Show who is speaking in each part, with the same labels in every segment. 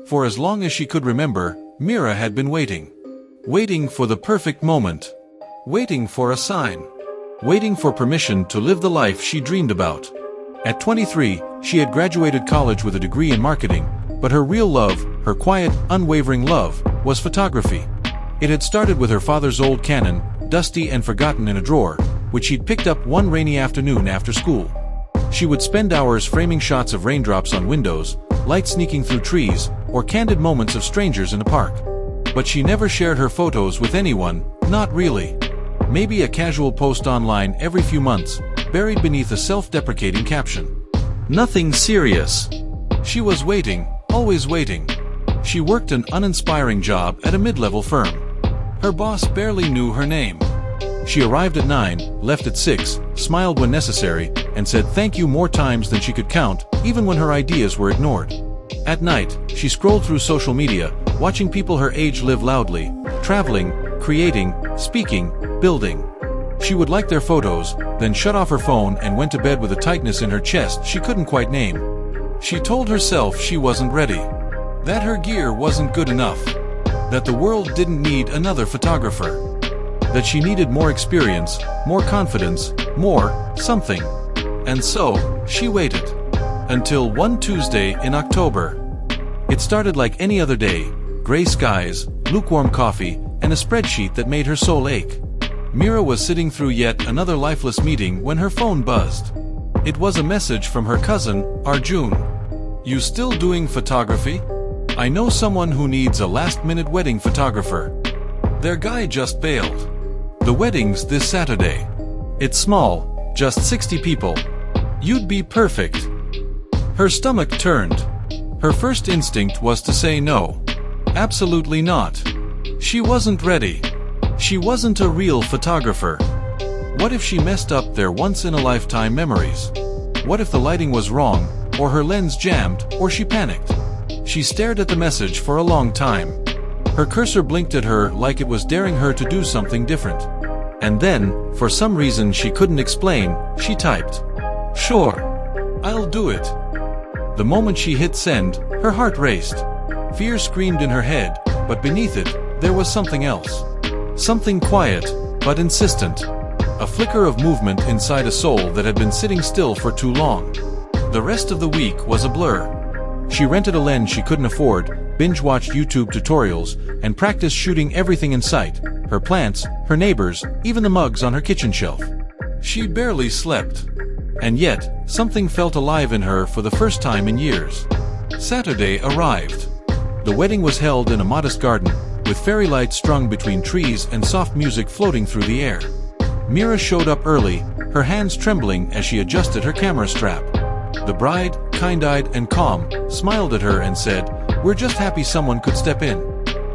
Speaker 1: For as long as she could remember, Mira had been waiting. Waiting for the perfect moment. Waiting for a sign. Waiting for permission to live the life she dreamed about. At 23, she had graduated college with a degree in marketing, but her real love, her quiet, unwavering love, was photography. It had started with her father's old Canon, dusty and forgotten in a drawer, which she'd picked up one rainy afternoon after school. She would spend hours framing shots of raindrops on windows, light sneaking through trees, or candid moments of strangers in a park. But she never shared her photos with anyone, not really. Maybe a casual post online every few months, buried beneath a self-deprecating caption. Nothing serious. She was waiting, always waiting. She worked an uninspiring job at a mid-level firm. Her boss barely knew her name. She arrived at 9, left at 6, smiled when necessary, and said thank you more times than she could count, even when her ideas were ignored. At night, she scrolled through social media, watching people her age live loudly, traveling, creating, speaking, building. She would like their photos, then shut off her phone and went to bed with a tightness in her chest she couldn't quite name. She told herself she wasn't ready. That her gear wasn't good enough. That the world didn't need another photographer. That she needed more experience, more confidence, more something. And so, she waited. Until one Tuesday in October. It started like any other day, gray skies, lukewarm coffee, and a spreadsheet that made her soul ache. Mira was sitting through yet another lifeless meeting when her phone buzzed. It was a message from her cousin, Arjun. You still doing photography? I know someone who needs a last-minute wedding photographer. Their guy just bailed. The wedding's this Saturday. It's small, just 60 people. You'd be perfect. Her stomach turned. Her first instinct was to say no. Absolutely not. She wasn't ready. She wasn't a real photographer. What if she messed up their once-in-a-lifetime memories? What if the lighting was wrong, or her lens jammed, or she panicked? She stared at the message for a long time. Her cursor blinked at her like it was daring her to do something different. And then, for some reason she couldn't explain, she typed, "Sure. I'll do it." The moment she hit send, her heart raced. Fear screamed in her head, but beneath it, there was something else. Something quiet, but insistent. A flicker of movement inside a soul that had been sitting still for too long. The rest of the week was a blur. She rented a lens she couldn't afford, binge-watched YouTube tutorials, and practiced shooting everything in sight. Her plants, her neighbors, even the mugs on her kitchen shelf. She barely slept. And yet, something felt alive in her for the first time in years. Saturday arrived. The wedding was held in a modest garden, with fairy lights strung between trees and soft music floating through the air. Mira showed up early, her hands trembling as she adjusted her camera strap. The bride, kind-eyed and calm, smiled at her and said, "We're just happy someone could step in.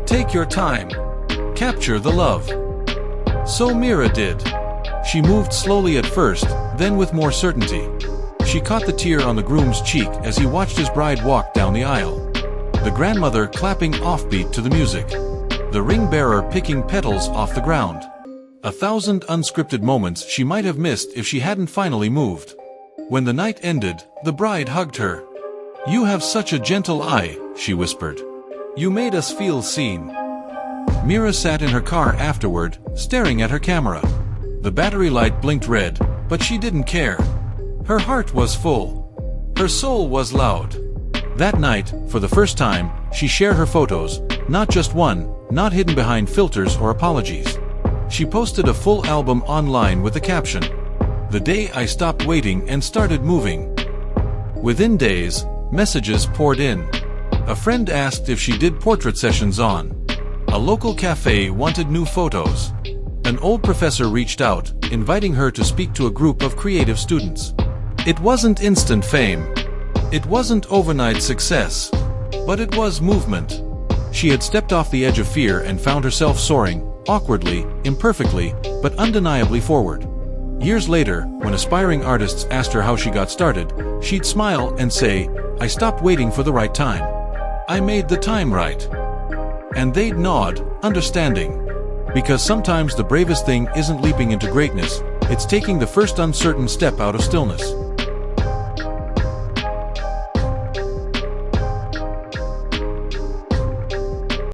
Speaker 1: Take your time. Capture the love." So Mira did. She moved slowly at first, then with more certainty. She caught the tear on the groom's cheek as he watched his bride walk down the aisle. The grandmother clapping offbeat to the music. The ring bearer picking petals off the ground. 1,000 unscripted moments she might have missed if she hadn't finally moved. When the night ended, the bride hugged her. "You have such a gentle eye," she whispered. "You made us feel seen." Mira sat in her car afterward, staring at her camera. The battery light blinked red, but she didn't care. Her heart was full. Her soul was loud. That night, for the first time, she shared her photos, not just one, not hidden behind filters or apologies. She posted a full album online with the caption, "The day I stopped waiting and started moving." Within days, messages poured in. A friend asked if she did portrait sessions on. A local cafe wanted new photos. An old professor reached out, inviting her to speak to a group of creative students. It wasn't instant fame. It wasn't overnight success. But it was movement. She had stepped off the edge of fear and found herself soaring, awkwardly, imperfectly, but undeniably forward. Years later, when aspiring artists asked her how she got started, she'd smile and say, "I stopped waiting for the right time. I made the time right." And they'd nod, understanding. Because sometimes the bravest thing isn't leaping into greatness, it's taking the first uncertain step out of stillness.